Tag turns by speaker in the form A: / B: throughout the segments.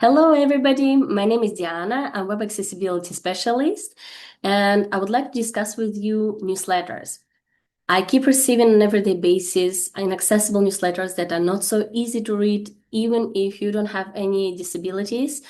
A: Hello, everybody. My name is Diana. I'm web accessibility specialist, and I would like to discuss with you newsletters. I keep receiving on an everyday basis inaccessible newsletters that are not so easy to read, even if you don't have any disabilities.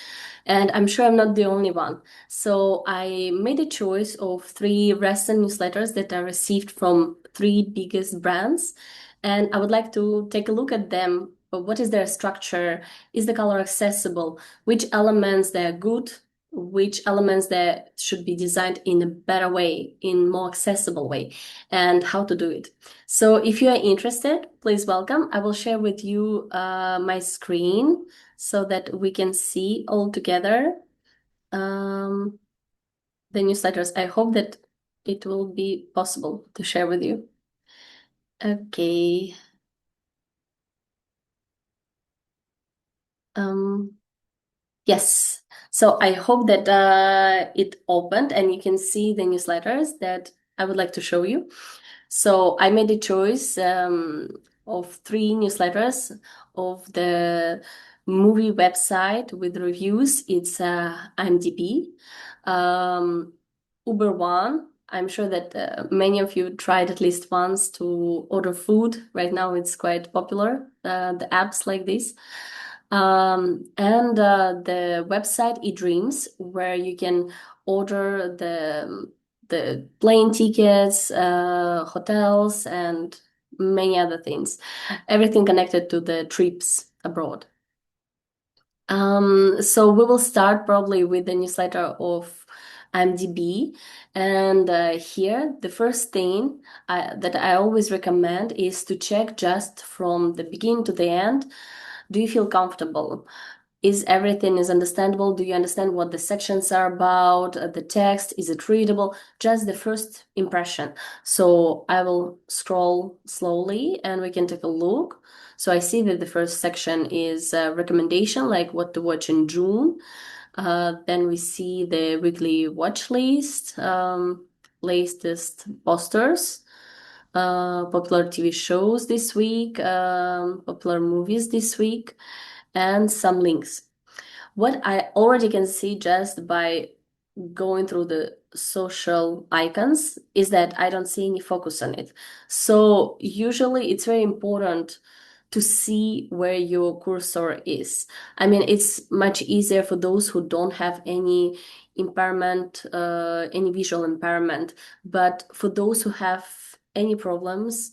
A: And I'm sure I'm not the only one. So I made a choice of three Western newsletters that are received from three biggest brands. And I would like to take a look at them. What is their structure? Is the color accessible? Which elements they are good? Which elements that should be designed in a better way, in more accessible way, and how to do it. So if you are interested, please welcome. I will share with you my screen so that we can see all together um, the newsletters. I hope that it will be possible to share with you. Okay. Um, yes. So I hope that it opened and you can see the newsletters that I would like to show you. So I made a choice of three newsletters of the movie website with reviews. It's IMDb, um, Uber One. I'm sure that many of you tried at least once to order food. Right now, it's quite popular, the apps like this. And the website eDreams, where you can order the plane tickets, hotels, and many other things. Everything connected to the trips abroad. So we will start probably with the newsletter of IMDb. And here, the first thing that I always recommend is to check just from the beginning to the end. Do you feel comfortable? Is everything is understandable? Do you understand what the sections are about? The text, is it readable? Just the first impression. So I will scroll slowly and we can take a look. So I see that the first section is a recommendation, like what to watch in June. Then we see the weekly watch list, latest posters, popular TV shows this week, popular movies this week, and some links. What I already can see just by going through the social icons is that I don't see any focus on it. So usually it's very important to see where your cursor is. I mean, it's much easier for those who don't have any impairment, any visual impairment, but for those who have any problems,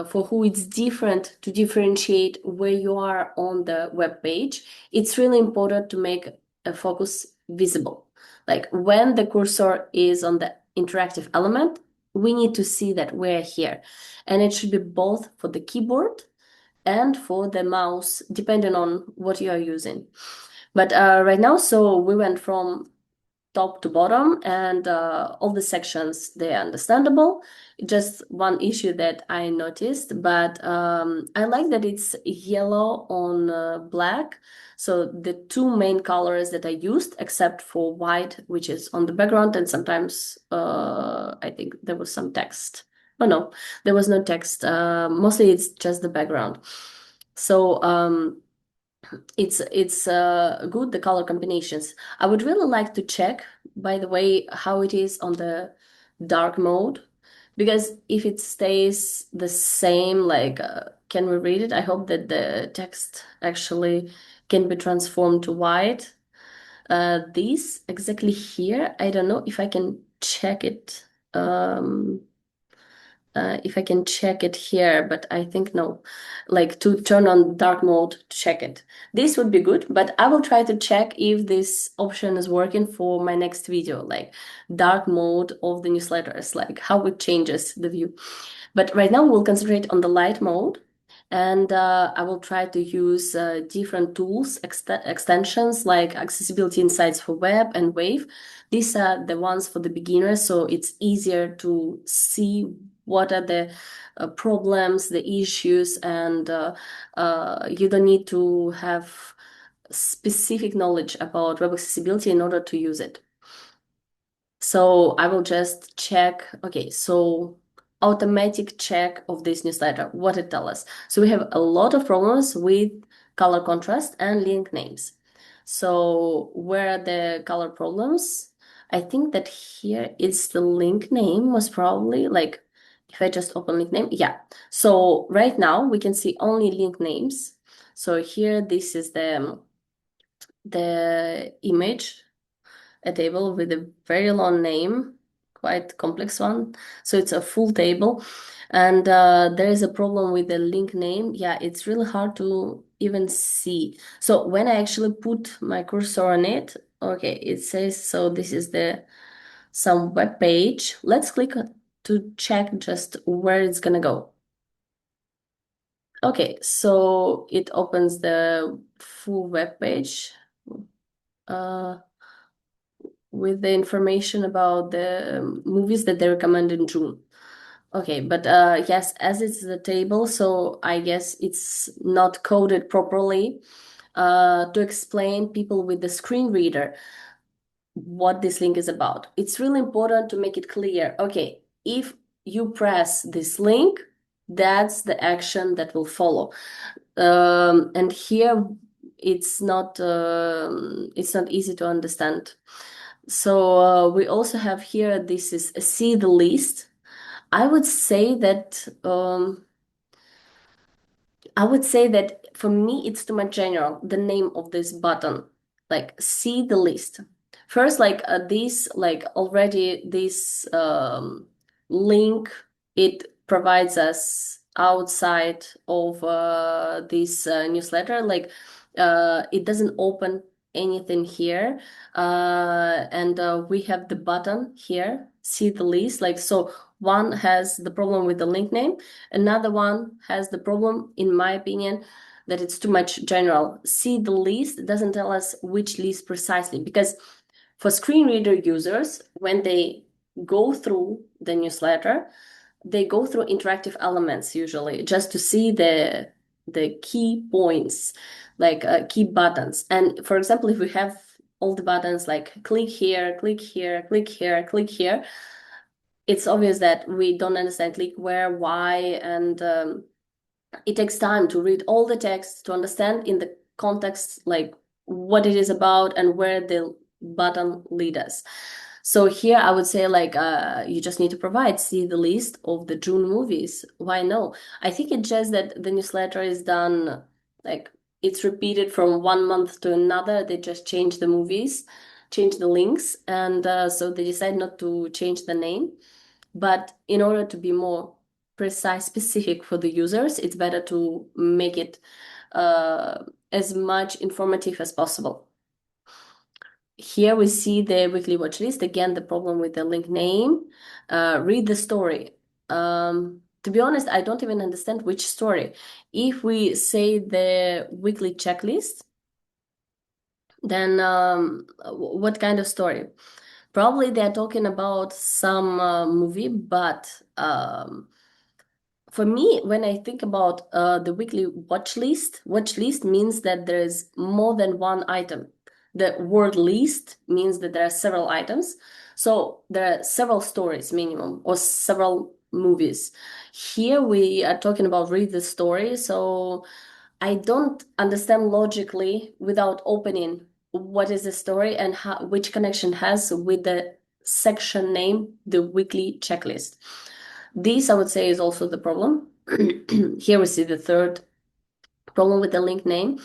A: for who it's different to differentiate where you are on the web page, it's really important to make a focus visible. Like when the cursor is on the interactive element, we need to see that we're here. And it should be both for the keyboard and for the mouse, depending on what you are using. But right now, so we went from top to bottom and all the sections, they're understandable. Just one issue that I noticed, but I like that it's yellow on black. So the two main colors that I used, except for white, which is on the background, and sometimes I think there was some text. Oh no, there was no text. Mostly it's just the background. So it's good, the color combinations. I would really like to check, by the way, how it is on the dark mode, because if it stays the same, like can we read it? I hope that the text actually can be transformed to white. This exactly here, I don't know if I can check it. If I can check it here, but I think no, like to turn on dark mode to check it. This would be good, but I will try to check if this option is working for my next video, like dark mode of the newsletters, like how it changes the view. But right now we'll concentrate on the light mode. And I will try to use different tools, extensions like Accessibility Insights for Web and Wave. These are the ones for the beginners, so it's easier to see what are the problems, the issues, and you don't need to have specific knowledge about web accessibility in order to use it. So I will just check. Okay, so automatic check of this newsletter, what it tells us. So we have a lot of problems with color contrast and link names. So where are the color problems? I think that here is the link name was probably like, if I just open link name, yeah. So right now we can see only link names. So here, this is the image, a table with a very long name, quite complex one. So it's a full table. And there is a problem with the link name. Yeah, it's really hard to even see. So when I actually put my cursor on it, okay, it says, so this is the some web page. Let's click to check just where it's gonna go. Okay, so it opens the full web page. Uh, with the information about the movies that they recommend in June. Okay, but yes, as it's the table, so I guess it's not coded properly to explain people with the screen reader what this link is about. It's really important to make it clear. Okay, if you press this link, that's the action that will follow. And here it's not easy to understand. So we also have here, this is see the list. I would say that for me it's too much general, the name of this button, like see the list. First, like this, like already this link, it provides us outside of this newsletter, like it doesn't open anything here. And we have the button here, see the list, like so one has the problem with the link name. Another one has the problem, in my opinion, that it's too much general. See the list doesn't tell us which list precisely, because for screen reader users, when they go through the newsletter, they go through interactive elements usually just to see the key points, like key buttons. And for example, if we have all the buttons like click here, click here, click here, click here, it's obvious that we don't understand click where, why, and it takes time to read all the text to understand in the context, like what it is about and where the button lead us. So here I would say like you just need to provide, see the list of the June movies. Why no? I think it's just that the newsletter is done like it's repeated from one month to another. They just change the movies, change the links, and so they decide not to change the name. But in order to be more precise, specific for the users, it's better to make it uh, as much informative as possible. Here we see the weekly watch list. Again, the problem with the link name. Read the story. To be honest, I don't even understand which story. If we say the weekly checklist, then what kind of story? Probably they're talking about some movie, but for me, when I think about the weekly watch list means that there is more than one item. The word list means that there are several items. So there are several stories minimum or several movies. Here we are talking about read the story. So I don't understand logically without opening what is the story and how, which connection has with the section name, the weekly checklist. This, I would say, is also the problem. Here we see the third problem with the link name,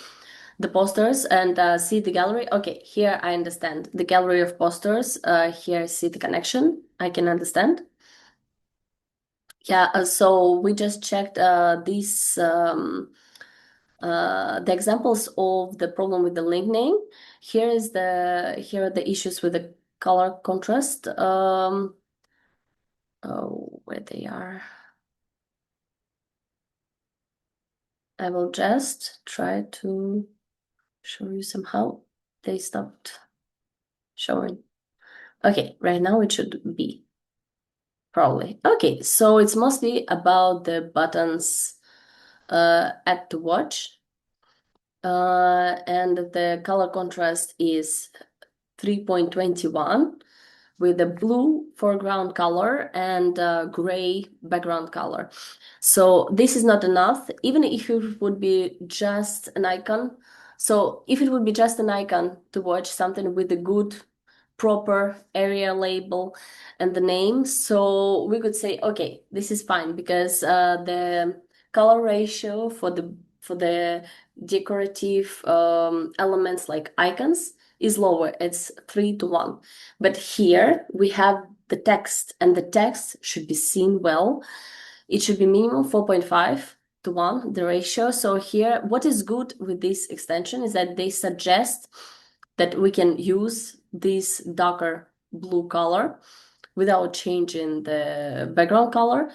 A: the posters, and see the gallery. Okay, here I understand the gallery of posters. Here I see the connection. I can understand. Yeah, so we just checked these the examples of the problem with the link name. Here are the issues with the color contrast. Oh, where they are. I will just try to show you somehow. They stopped showing. Okay, right now it should be probably. Okay, so it's mostly about the buttons at the watch. And the color contrast is 3.21. with a blue foreground color and gray background color. So this is not enough, even if it would be just an icon. So if it would be just an icon to watch something with a good, proper area label and the name, so we could say, okay, this is fine because the color ratio for the decorative elements like icons is lower. It's 3:1. But here we have the text, and the text should be seen well. It should be minimum 4.5:1, the ratio. So here, what is good with this extension is that they suggest that we can use this darker blue color without changing the background color,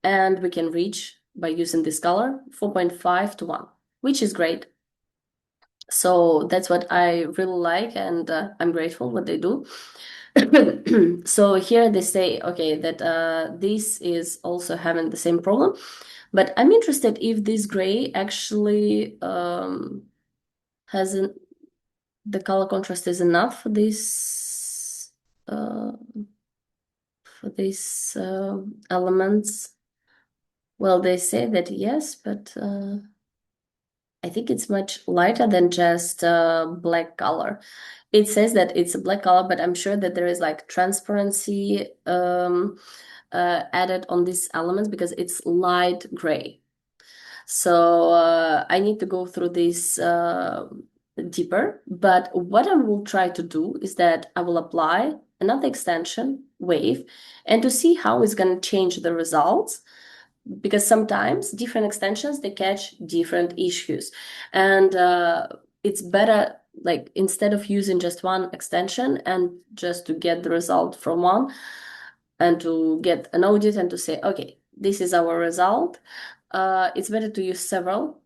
A: and we can reach by using this color 4.5:1, which is great. So that's what I really like, and I'm grateful what they do. So here they say, okay, that this is also having the same problem, but I'm interested if this gray actually hasn't the color contrast is enough for these elements. Well, they say that yes, but I think it's much lighter than just black color. It says that it's a black color, but I'm sure that there is like transparency added on these elements because it's light gray. So I need to go through this deeper. But what I will try to do is that I will apply another extension, wave, and to see how it's going to change the results, because sometimes different extensions they catch different issues, and it's better, like, instead of using just one extension and just to get the result from one and to get an audit and to say, okay, this is our result, it's better to use several.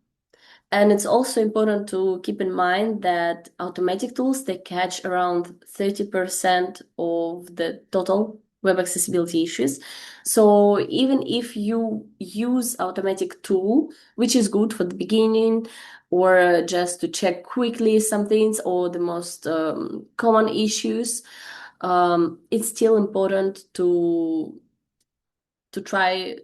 A: And it's also important to keep in mind that automatic tools, they catch around 30% of the total web accessibility issues. So even if you use automatic tool, which is good for the beginning, or just to check quickly some things or the most common issues, it's still important to try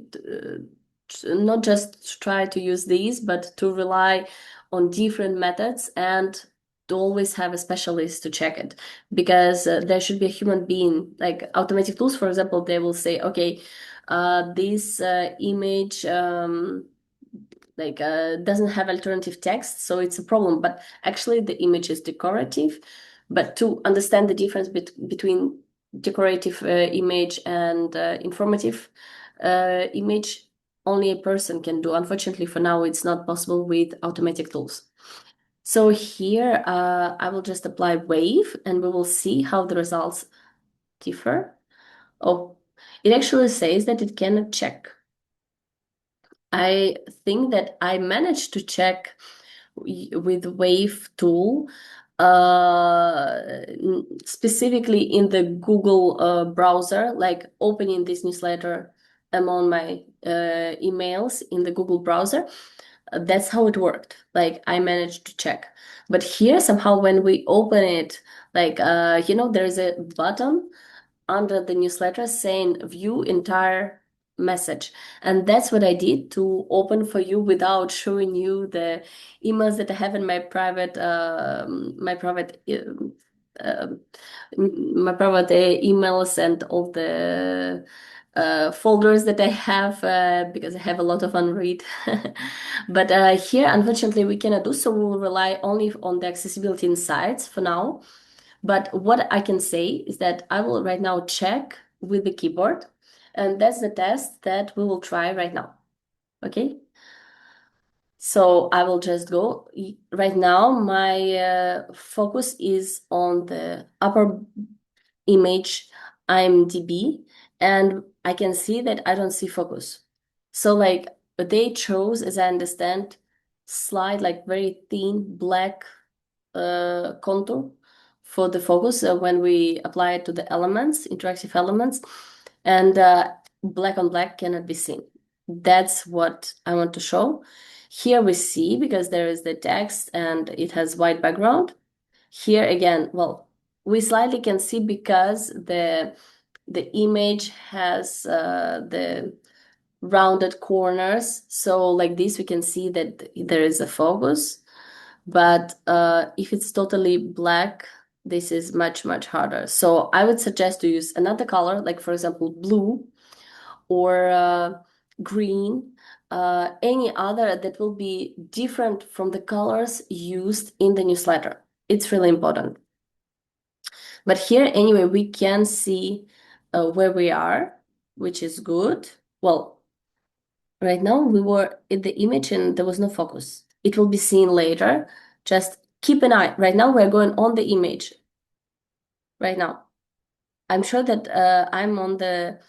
A: not just try to use these, but to rely on different methods and to always have a specialist to check it, because there should be a human being. Like automatic tools, for example, they will say, okay, this image doesn't have alternative text, so it's a problem, but actually the image is decorative. But to understand the difference between decorative image and informative image, only a person can do. Unfortunately, for now, it's not possible with automatic tools. So here, I will just apply wave and we will see how the results differ. Oh, it actually says that it cannot check. I think that I managed to check with wave tool, specifically in the Google browser, like opening this newsletter among my emails in the Google browser. That's how it worked. Like I managed to check. But here somehow when we open it, like there's a button under the newsletter saying view entire message, and that's what I did to open for you without showing you the emails that I have in my private emails and all the folders that I have, because I have a lot of unread. But here unfortunately we cannot do so. We will rely only on the accessibility insights for now. But what I can say is that I will right now check with the keyboard, and that's the test that we will try right now. Okay? So I will just go. Right now, my focus is on the upper image IMDb, and I can see that I don't see focus. So like they chose, as I understand, slide like very thin black contour for the focus when we apply it to the elements, interactive elements, and black on black cannot be seen. That's what I want to show. Here we see, because there is the text and it has white background. Here again, well, we slightly can see because the image has the rounded corners. So like this, we can see that there is a focus. But if it's totally black, this is much, much harder. So I would suggest to use another color, like for example, blue or green, any other that will be different from the colors used in the newsletter. It's really important. But here, anyway, we can see where we are, which is good. Well, right now we were in the image and there was no focus. It will be seen later. Just keep an eye. Right now we're going on the image. Right now. I'm sure that I'm on the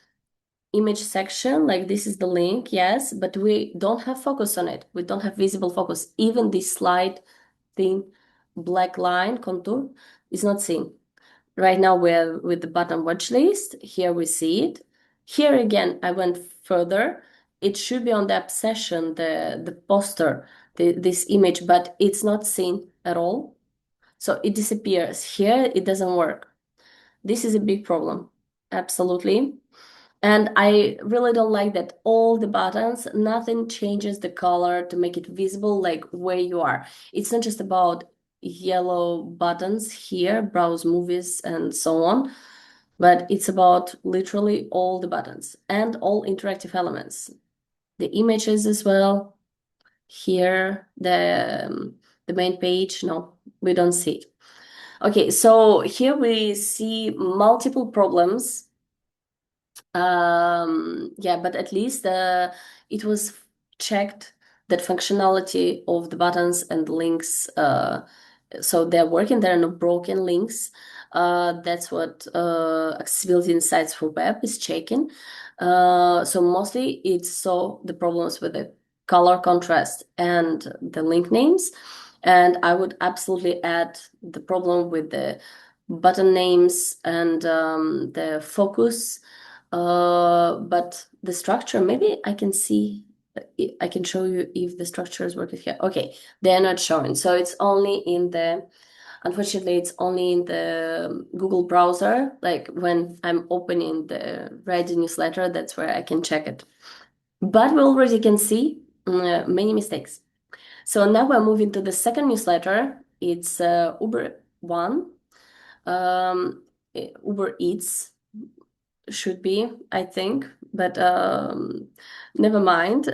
A: image section, like this is the link, yes, but we don't have focus on it. We don't have visible focus. Even this slide thin black line contour is not seen. Right now we're with the button watch list. Here we see it. Here again, I went further. It should be on the obsession, the poster, this image, but it's not seen at all. So it disappears. Here it doesn't work. This is a big problem. Absolutely. And I really don't like that all the buttons, nothing changes the color to make it visible like where you are. It's not just about yellow buttons here, browse movies and so on, but it's about literally all the buttons and all interactive elements. The images as well. Here, the main page, no, we don't see it. Okay, so here we see multiple problems. Yeah, but at least it was checked that functionality of the buttons and links, so they're working, there are no broken links. That's what Accessibility Insights for Web is checking. So mostly it saw the problems with the color contrast and the link names. And I would absolutely add the problem with the button names and the focus. But the structure, maybe I can see, I can show you if the structure is working here. Okay, they're not showing. So it's only in the, unfortunately, it's only in the Google browser. Like when I'm opening the Ready newsletter, that's where I can check it. But we already can see many mistakes. So now we're moving to the second newsletter. It's Uber One. Uber Eats should be, I think, but never mind.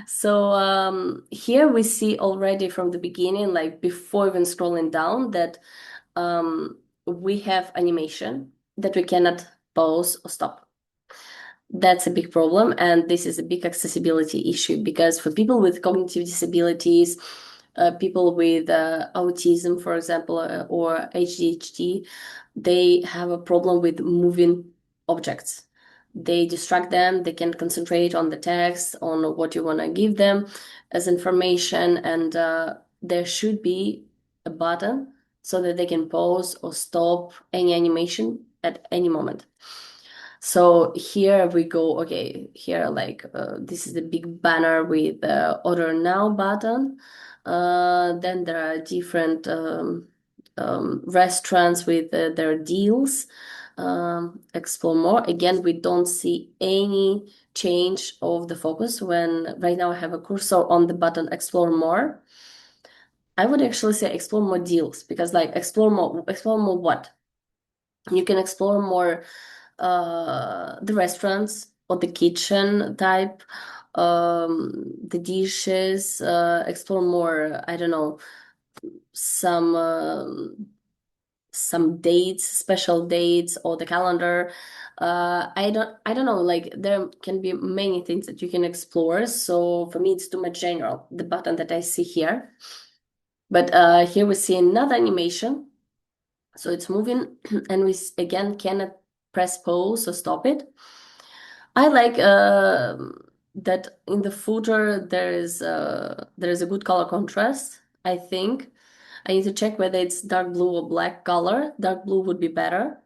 A: So here we see already from the beginning, like before even scrolling down, that we have animation that we cannot pause or stop. That's a big problem, and this is a big accessibility issue because for people with cognitive disabilities, people with autism, for example, or ADHD, they have a problem with moving objects. They distract them, they can concentrate on the text, on what you want to give them as information, and there should be a button so that they can pause or stop any animation at any moment. So here we go. Okay, here like this is the big banner with the order now button. Then there are different restaurants with their deals. Explore more. Again, we don't see any change of the focus when right now I have a cursor on the button explore more. I would actually say explore more deals because like explore more what? You can explore more the restaurants or the kitchen type, the dishes, explore more, I don't know, some some dates, special dates or the calendar. I don't know, like there can be many things that you can explore. So for me, it's too much general, the button that I see here. But here we see another animation. So it's moving and we again cannot press pause or stop it. I like that in the footer there is a good color contrast. I think I need to check whether it's dark blue or black color. Dark blue would be better.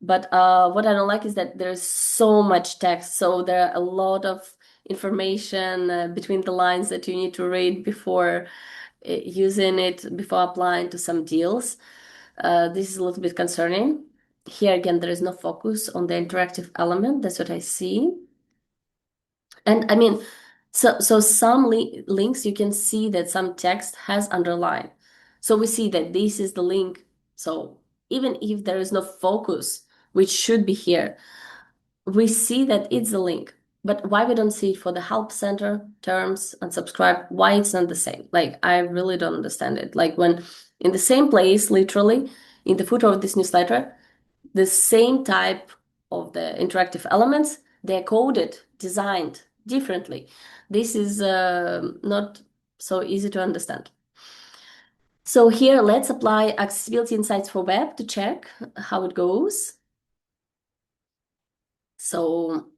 A: But what I don't like is that there's so much text, so there are a lot of information between the lines that you need to read before using it, before applying to some deals. This is a little bit concerning. Here again, there is no focus on the interactive element. That's what I see. And I mean, so some links you can see that some text has underline. So we see that this is the link. So even if there is no focus, which should be here, we see that it's the link. But why we don't see it for the help center, terms, and subscribe? Why it's not the same? Like I really don't understand it. Like when in the same place, literally in the footer of this newsletter, the same type of the interactive elements, they're coded, designed differently. This is not so easy to understand. So here, let's apply accessibility insights for web to check how it goes. So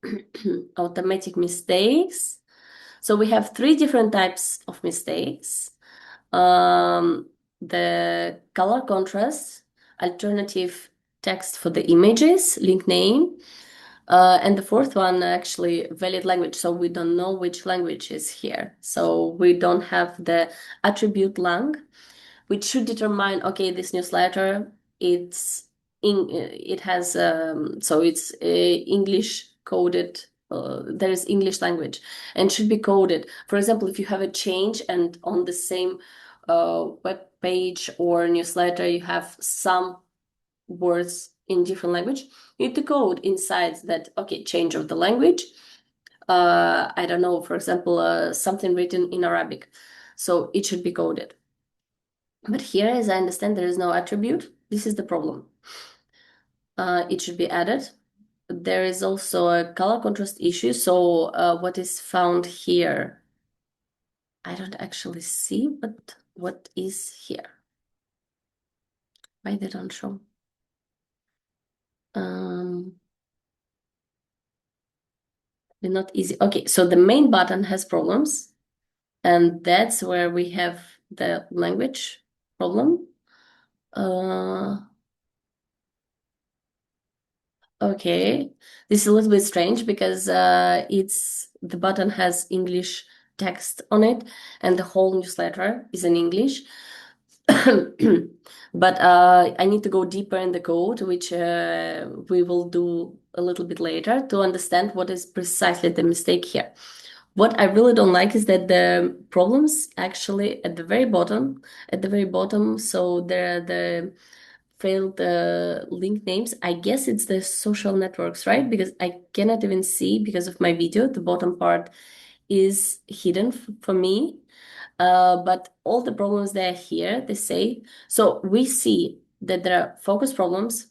A: automatic mistakes. So we have three different types of mistakes. Um, the color contrast, alternative text for the images, link name, and the fourth one, actually, valid language. So we don't know which language is here. So we don't have the attribute lang, which should determine, okay, this newsletter, it has, so it's English coded. There is English language and should be coded. For example, if you have a change and on the same web page or newsletter, you have some words in different language, you need to code inside that, okay, change of the language. I don't know, for example, something written in Arabic. So it should be coded. But here, as I understand, there is no attribute. This is the problem. It should be added. There is also a color contrast issue. So what is found here, I don't actually see, but what is here? Why they don't show? Um, they're not easy. Okay, so the main button has problems, and that's where we have the language problem. Okay, this is a little bit strange because it's the button has English text on it, and the whole newsletter is in English. But I need to go deeper in the code, which we will do a little bit later to understand what is precisely the mistake here. What I really don't like is that the problems actually at the very bottom, so there are the failed link names. I guess it's the social networks, right? Because I cannot even see because of my video. The bottom part is hidden for me. But all the problems that are here, they say. So we see that there are focus problems,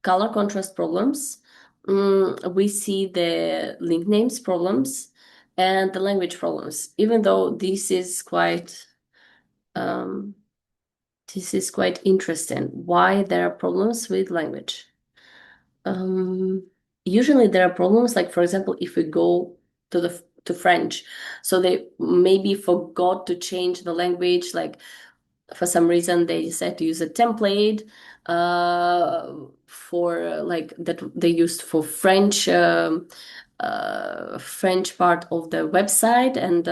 A: color contrast problems. We see the link names problems and the language problems, even though um, this is quite interesting. Why there are problems with language? Um, Usually there are problems, like for example, if we go to French, so they maybe forgot to change the language, like for some reason they decided to use a template for like that they used for French part of the website, and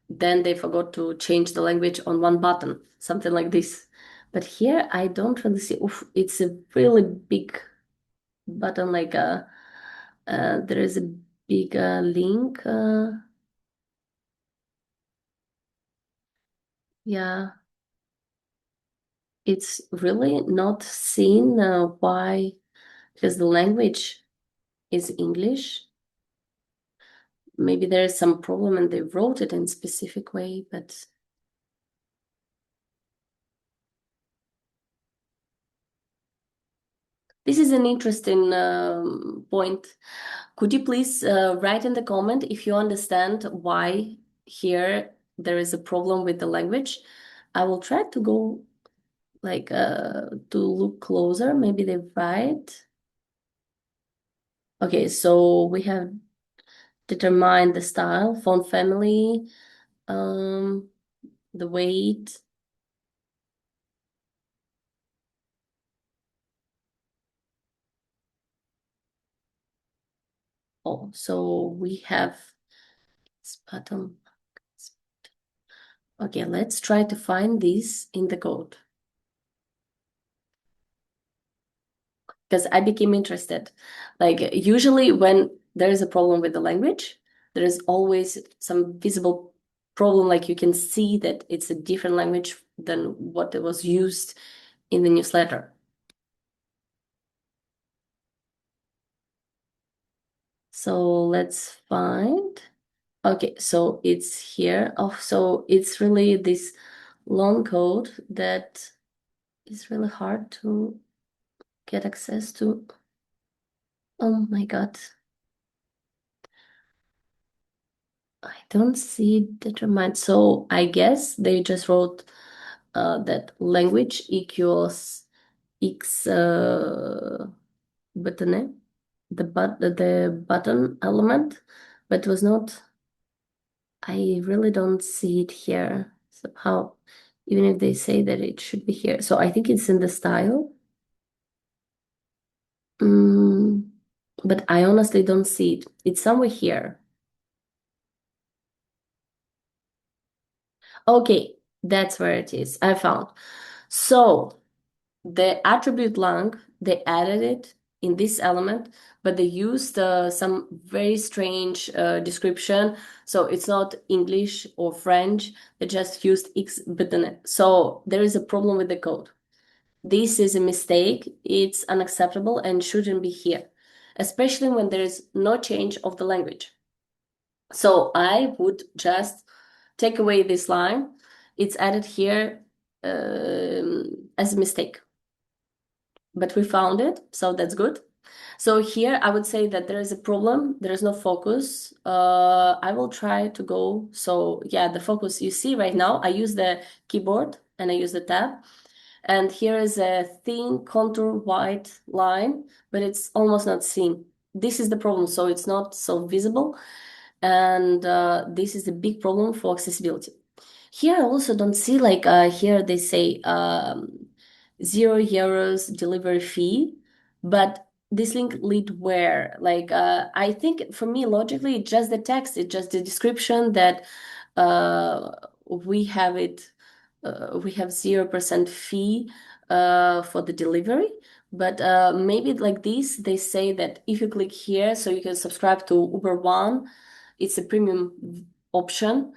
A: then they forgot to change the language on one button, something like this. But here I don't really see. Oof, it's a really big button, like there is a big link. Yeah, it's really not seen why, because the language is English. Maybe there is some problem and they wrote it in specific way, but this is an interesting point. Could you please write in the comment if you understand why here there is a problem with the language? I will try to go like to look closer. Maybe they write. Okay, so we have determined the style, font family, um, the weight. Oh, so we have this button. Okay, let's try to find this in the code. because I became interested. Like usually when there is a problem with the language, there is always some visible problem, like you can see that it's a different language than what was used in the newsletter. So let's find. Okay, so it's here. Oh, so it's really this long code that is really hard to get access to. Oh my God. I don't see determined. So I guess they just wrote that language equals x button, the button element, but it was not. I really don't see it here somehow, even if they say that it should be here. So I think it's in the style. Mm, but I honestly don't see it. It's somewhere here. Okay, that's where it is. I found. So the attribute lang, they added it in this element, but they used some very strange description. So it's not English or French. They just used X button. So there is a problem with the code. This is a mistake. It's unacceptable and shouldn't be here, especially when there is no change of the language. So I would just take away this line. It's added here as a mistake, but we found it, so that's good. So here I would say that there is a problem. There is no focus. I will try to go. So yeah, the focus you see right now, I use the keyboard and I use the tab. And here is a thin contour white line, but it's almost not seen. This is the problem. So it's not so visible. And this is a big problem for accessibility. Here I also don't see like here they say €0 delivery fee, but this link lead where? Like I think for me logically it's just the text, it's just the description that uh, we have it we have 0% fee for the delivery. But maybe like this, they say that if you click here, so you can subscribe to Uber One, it's a premium option,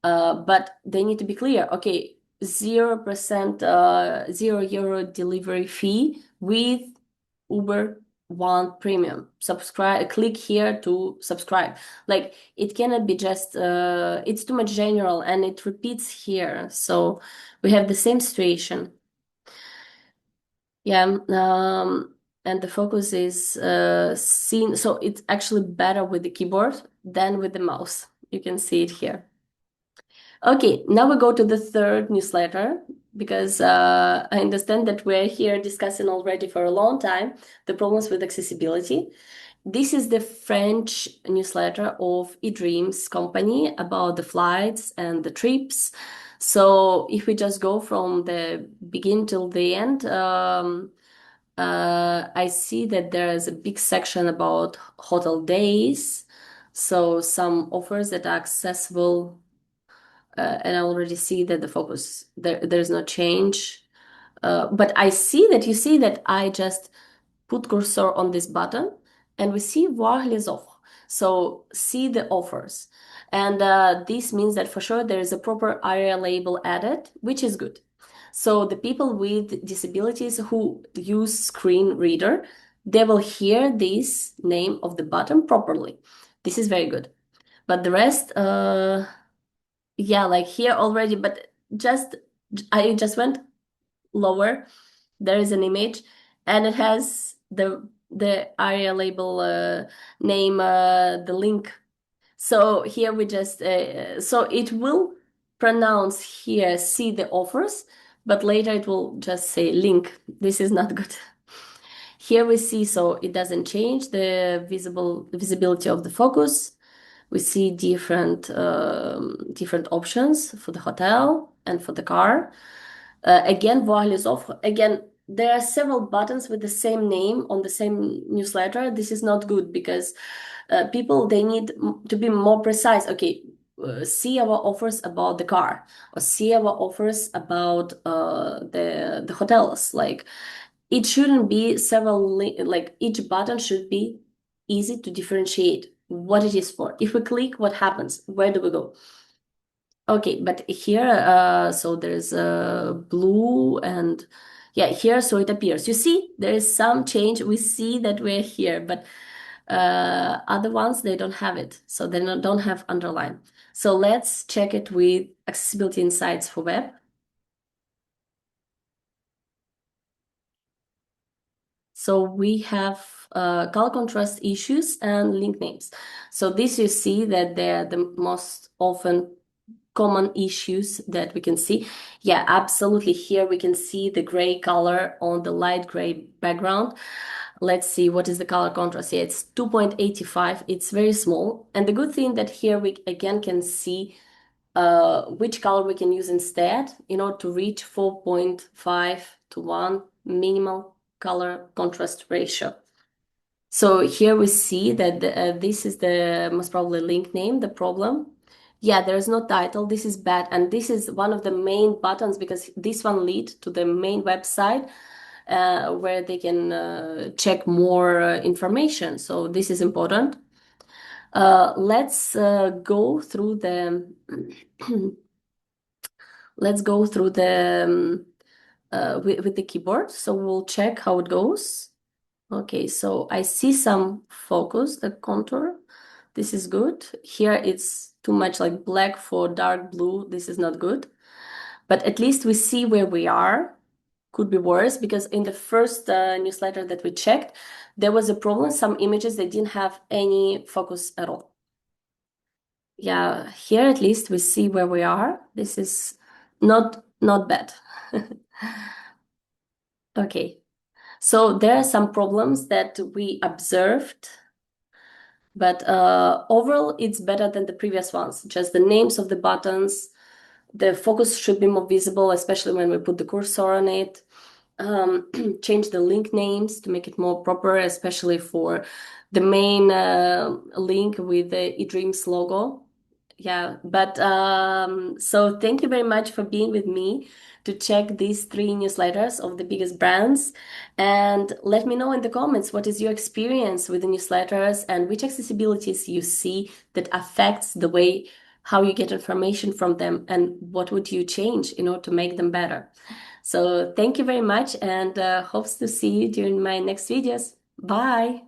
A: but they need to be clear. Okay, 0%, €0 delivery fee with Uber One Premium. Subscribe, click here to subscribe. Like it cannot be just, it's too much general and it repeats here. So we have the same situation. Yeah, and the focus is seen. So it's actually better with the keyboard than with the mouse. You can see it here. Okay, now we go to the third newsletter because I understand that we're here discussing already for a long time the problems with accessibility. This is the French newsletter of eDreams company about the flights and the trips. So if we just go from the beginning till the end, I see that there is a big section about hotel days. So some offers that are accessible and I already see that the focus there's no change. But I see that you see that I just put cursor on this button and we see voir les offres. So see the offers. And this means that for sure there is a proper area label added, which is good. So the people with disabilities who use screen reader, they will hear this name of the button properly. This is very good. But the rest, yeah, like here already, but just I just went lower. There is an image and it has the area label name the link. So here we just so it will pronounce here see the offers, but later it will just say link. This is not good. Here we see so it doesn't change the visibility of the focus. We see different options for the hotel and for the car. Again, voile is off. Again, there are several buttons with the same name on the same newsletter. This is not good because people they need to be more precise. Okay, see our offers about the car or see our offers about the hotels. Like It shouldn't be several, like each button should be easy to differentiate what it is for. If we click, what happens? Where do we go? Okay, but here, so there's blue and yeah, here, so it appears. You see, there is some change. We see that we're here, but other ones, they don't have it. So they don't have underline. So let's check it with accessibility insights for web. So we have color contrast issues and link names. So this you see that they're the most often common issues that we can see. Yeah, absolutely. Here we can see the gray color on the light gray background. Let's see what is the color contrast. Yeah, it's 2.85. It's very small. And the good thing that here we again can see which color we can use instead in order to reach 4.5 to 1 minimal color contrast ratio. So here we see that this is the most probably link name, the problem. Yeah, there's no title. This is bad. And this is one of the main buttons because this one leads to the main website where they can check more information. So this is important. Let's go through the let's go through the with the keyboard. So we'll check how it goes. Okay, so I see some focus, the contour. This is good. Here it's too much like black for dark blue. This is not good. But at least we see where we are. Could be worse because in the first newsletter that we checked, there was a problem. Some images, they didn't have any focus at all. Yeah, here at least we see where we are. This is not bad. Okay, so there are some problems that we observed, but overall it's better than the previous ones. Just the names of the buttons, the focus should be more visible, especially when we put the cursor on it. Change the link names to make it more proper, especially for the main link with the eDreams logo. Yeah, but so thank you very much for being with me to check these three newsletters of the biggest brands. And let me know in the comments what is your experience with the newsletters and which accessibilities you see that affects the way how you get information from them and what would you change in order to make them better. So thank you very much and hopes to see you during my next videos. Bye.